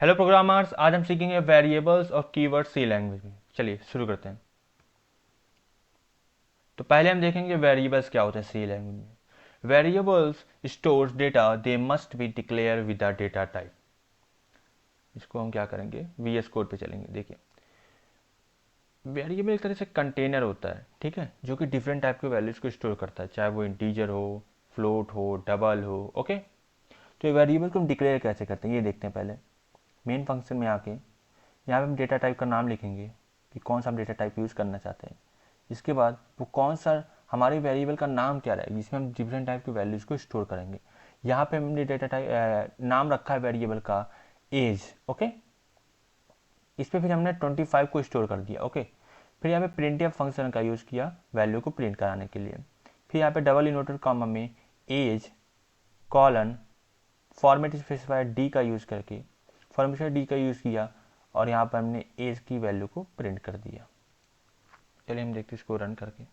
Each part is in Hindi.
हेलो प्रोग्रामर्स, आज हम सीखेंगे वेरिएबल्स और कीवर्ड सी लैंग्वेज में। चलिए शुरू करते हैं। तो पहले हम देखेंगे वेरिएबल्स क्या होते हैं सी लैंग्वेज में। Variables stores data, they must be declare with the data type. इसको हम क्या करेंगे, वीएस कोड पे चलेंगे। देखिए, वेरिएबल एक तरह से कंटेनर होता है, ठीक है, जो कि डिफरेंट टाइप के वैल्यूज को स्टोर करता है, चाहे वो इंटीजर हो, फ्लोट हो, डबल हो। ओके, तो ये वेरिएबल को हम डिक्लेयर कैसे करते हैं ये देखते हैं। पहले मेन फंक्शन में आके यहाँ पे हम डेटा टाइप का नाम लिखेंगे कि कौन सा हम डेटा टाइप यूज़ करना चाहते हैं। इसके बाद वो कौन सा हमारे वेरिएबल का नाम क्या रहेगा जिसमें हम डिफरेंट टाइप के वैल्यूज़ को स्टोर करेंगे। यहाँ पे हमने डेटा टाइप नाम रखा है वेरिएबल का एज। ओके, इस पर फिर हमने 25 को स्टोर कर दिया। ओके, फिर यहाँ पे प्रिंट फंक्शन का यूज़ किया वैल्यू को प्रिंट कराने के लिए। फिर यहाँ पे डबल इनवर्टेड कॉमा में as colon format specifier D का यूज़ करके फॉर्मेट डी का यूज़ किया और यहाँ पर हमने एज की वैल्यू को प्रिंट कर दिया। चलिए हम देखते हैं इसको रन करके।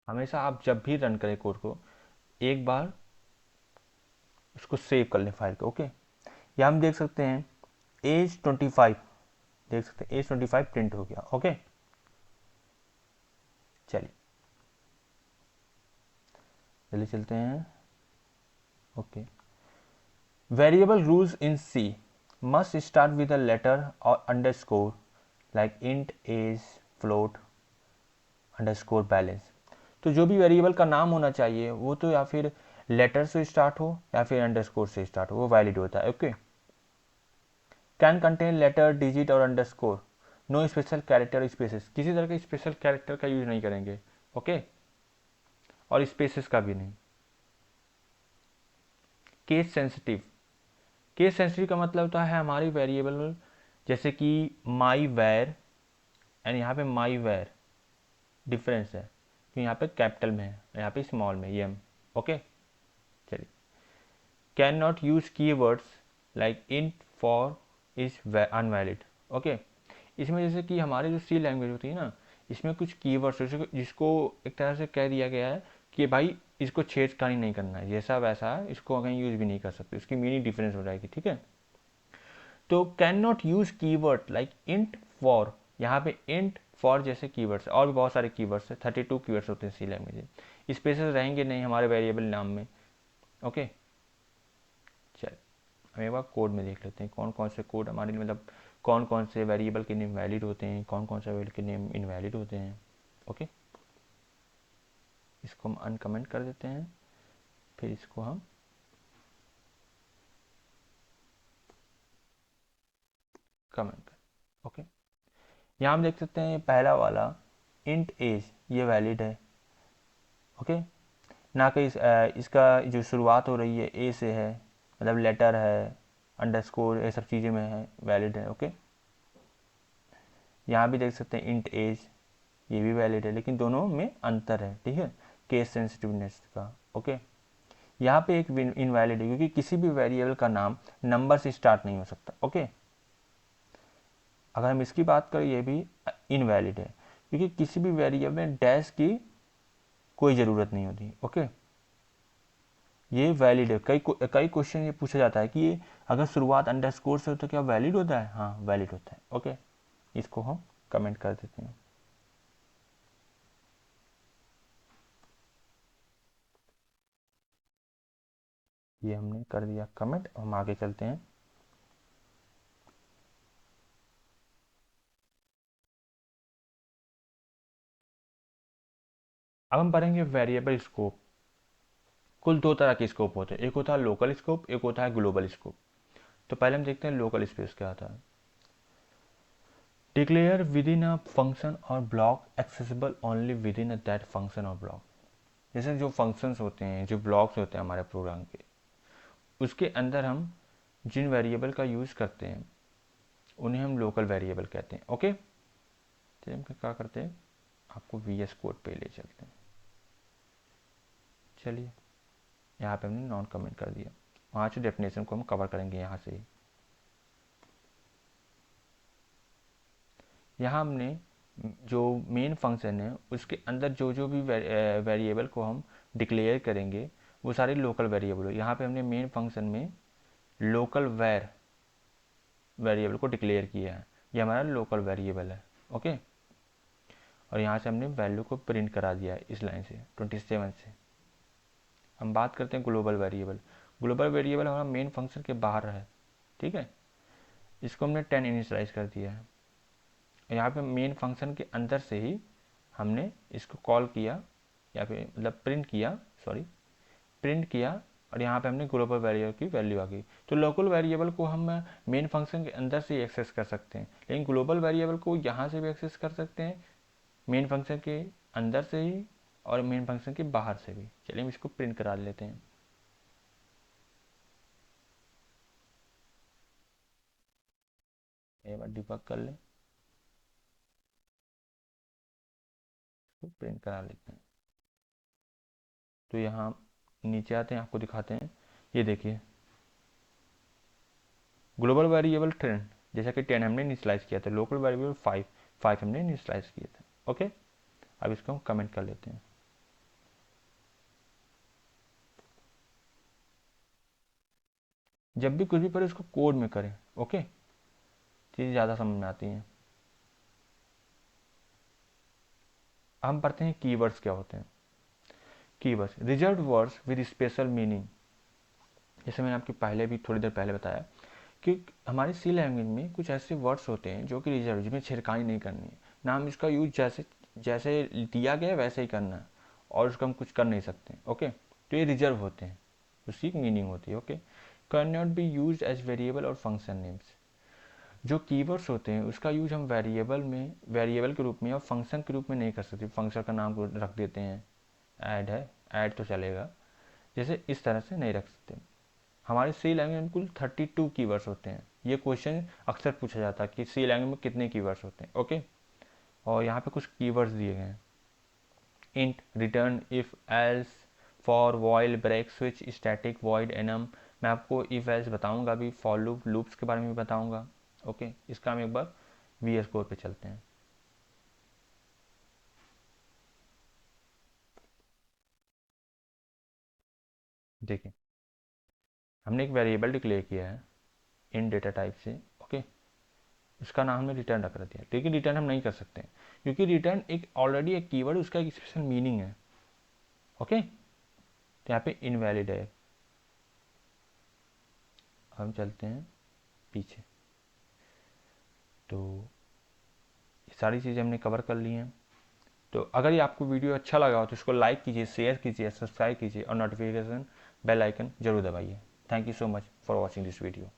हमेशा आप जब भी रन करें कोड को, एक बार उसको सेव कर लें फाइल को। ओके, यहाँ हम देख सकते हैं एज 25, देख सकते हैं एज 25 प्रिंट हो गया। ओके, चलिए चलिए चलते हैं। Okay, variable rules in C must start with a letter और underscore like int age float underscore balance. तो जो भी वेरिएबल का नाम होना चाहिए वो तो या फिर लेटर से स्टार्ट हो या फिर अंडरस्कोर से स्टार्ट हो, वो वैलिड होता है। Okay, can contain letter digit और underscore, no special character spaces, किसी तरह के स्पेशल कैरेक्टर का यूज नहीं करेंगे। ओके, और स्पेसेस का भी नहीं। केस सेंसिटिव, केस सेंसिटिव का मतलब होता है हमारी वेरिएबल जैसे कि माई वेर एंड यहाँ पे माई वेर डिफरेंस है, तो यहाँ पे कैपिटल में है, यहाँ पे स्मॉल में, ये हम। ओके, चलिए, कैन नॉट यूज की words like int for is invalid. Okay, इसमें जैसे कि हमारी जो सी लैंग्वेज होती है ना, इसमें कुछ कीवर्ड्स जिसको एक तरह से कह दिया गया है कि भाई इसको छेड़खानी नहीं करना है, जैसा वैसा है, इसको कहीं यूज़ भी नहीं कर सकते, उसकी मीनिंग डिफरेंस हो जाएगी। ठीक है, तो can not use keyword like int for, यहाँ पे इंट फॉर जैसे कीवर्ड्स, और भी बहुत सारे कीवर्ड्स है, 32 कीवर्ड्स होते हैं सी लैंग्वेज में, स्पेसेस रहेंगे नहीं हमारे वेरिएबल नाम में। ओके, चल हम एक बार कोड में देख लेते हैं कौन कौन से कोड हमारे लिए, मतलब कौन कौन से वेरिएबल के नेम वैलिड होते हैं, कौन कौन से वेरिएबल के नेम इनवैलिड होते हैं। ओके, इसको हम अनकमेंट कर देते हैं, फिर इसको हम कमेंट कर। ओके, यहाँ हम देख सकते हैं पहला वाला इंट एज ये वैलिड है। ओके, ना कि इसका जो शुरुआत हो रही है ए से है, मतलब लेटर है, अंडरस्कोर, ये सब चीज़ें में है, वैलिड है। ओके, यहाँ भी देख सकते हैं इंट एज, ये भी वैलिड है, लेकिन दोनों में अंतर है। ठीक है, केस सेंसिटिवनेस का। ओके, यहाँ पे एक इनवैलिड है क्योंकि किसी भी वेरिएबल का नाम नंबर से स्टार्ट नहीं हो सकता। ओके, अगर हम इसकी बात करें ये भी इनवैलिड है क्योंकि किसी भी वेरिएबल में डैश की कोई ज़रूरत नहीं होती। ओके, ये वैलिड है। कई क्वेश्चन ये पूछा जाता है कि ये अगर शुरुआत अंडरस्कोर से हो तो क्या वैलिड होता है। हाँ, वैलिड होता है। ओके, इसको हम कमेंट कर देते हैं। ये हमने कर दिया कमेंट, हम आगे चलते हैं। अब हम पढ़ेंगे वेरिएबल स्कोप। कुल दो तरह के स्कोप होते हैं, एक होता है लोकल स्कोप, एक होता है ग्लोबल स्कोप। तो पहले हम देखते हैं लोकल स्पेस क्या होता है। Declare within a function और block accessible only within that function और ब्लॉक। जैसे जो फंक्शंस होते हैं, जो ब्लॉक्स होते हैं हमारे प्रोग्राम के, उसके अंदर हम जिन वेरिएबल का यूज़ करते हैं उन्हें हम लोकल वेरिएबल कहते हैं। ओके, तो हम क्या करते हैं, आपको वी एस कोड पे ले चलते हैं। चलिए, यहाँ पे हमने नॉन कमेंट कर दिया, वहाँ से डेफिनेशन को हम कवर करेंगे यहाँ से ही। यहाँ हमने जो मेन फंक्शन है उसके अंदर जो जो भी वेरिएबल को हम डिक्लेयर करेंगे वो सारे लोकल वेरिएबल हो। यहाँ पे हमने मेन फंक्शन में लोकल वेरिएबल को डिक्लेयर किया है, ये हमारा लोकल वेरिएबल है। ओके, और यहाँ से हमने वैल्यू को प्रिंट करा दिया है इस लाइन से 27 से। हम बात करते हैं ग्लोबल वेरिएबल। ग्लोबल वेरिएबल हमारा मेन फंक्शन के बाहर है, ठीक है। इसको हमने 10 इनिशलाइज कर दिया है। यहाँ पे मेन फंक्शन के अंदर से ही हमने इसको कॉल किया या फिर मतलब प्रिंट किया, सॉरी प्रिंट किया, और यहाँ पे हमने ग्लोबल वेरिएबल की वैल्यू आ गई। तो लोकल वेरिएबल को हम मेन फंक्शन के अंदर से ही एक्सेस कर सकते हैं, लेकिन ग्लोबल वेरिएबल को यहाँ से भी एक्सेस कर सकते हैं, मेन फंक्शन के अंदर से ही और मेन फंक्शन के बाहर से भी। चलिए हम इसको प्रिंट करा लेते हैं। एक बार डिबग कर लें, इसको प्रिंट करा लेते हैं। तो यहाँ नीचे आते हैं, आपको दिखाते हैं। ये देखिए ग्लोबल वेरिएबल 10, जैसा कि 10 हमने इनिशियलाइज किया था। लोकल वेरिएबल 5 हमने इनिशियलाइज किया था। ओके, अब इसको हम कमेंट कर लेते हैं। जब भी कुछ भी पढ़े उसको कोड में करें, ओके, चीज़ें ज़्यादा समझ में आती हैं। हम पढ़ते हैं कीवर्ड्स क्या होते हैं। Keywords reserved words with special meaning. जैसे मैंने आपको पहले भी थोड़ी देर पहले बताया कि हमारी सी लैंग्वेज में कुछ ऐसे वर्ड्स होते हैं जो कि रिजर्व, जिसमें छिड़काई नहीं करनी है ना, हम इसका यूज जैसे जैसे दिया गया है वैसे ही करना है, और उसका हम कुछ कर नहीं सकते। ओके, तो ये रिजर्व होते हैं, उसकी मीनिंग होती है। Okay, can not be use as variable और फंक्शन नेम्स। जो कीवर्ड्स होते हैं उसका यूज हम वेरिएबल के रूप में या फंक्शन के रूप में नहीं कर सकते। फंक्शन का नाम रख देते हैं, ऐड है, ऐड तो चलेगा, जैसे इस तरह से नहीं रख सकते। हमारे सी लैंग्वेज में कुल 32 कीवर्ड्स होते हैं। ये क्वेश्चन अक्सर पूछा जाता है कि सी लैंग्वेज में कितने कीवर्ड्स होते हैं। ओके, और यहाँ पे कुछ कीवर्ड्स दिए गए हैं। Int, return, if, else, for, while, break, switch, static, void, enum. मैं आपको इफ एल्स बताऊंगा अभी, फॉर लूप, लूप्स के बारे में भी बताऊंगा। ओके, इसका हम एक बार वी एस कोड पे चलते हैं। देखिए हमने एक वेरिएबल डिक्लेयर किया है इन डेटा टाइप से। ओके, उसका नाम हमने रिटर्न रख दिया, लेकिन रिटर्न हम नहीं कर सकते क्योंकि रिटर्न एक ऑलरेडी एक कीवर्ड, उसका एक स्पेशल मीनिंग है। ओके, तो यहाँ पे इनवैलिड है। हम चलते हैं पीछे। तो ये सारी चीज़ें हमने कवर कर ली हैं। तो अगर ये आपको वीडियो अच्छा लगा हो तो इसको लाइक कीजिए, शेयर कीजिए, सब्सक्राइब कीजिए और नोटिफिकेशन बेल आइकन जरूर दबाइए। Thank you so much for watching this video.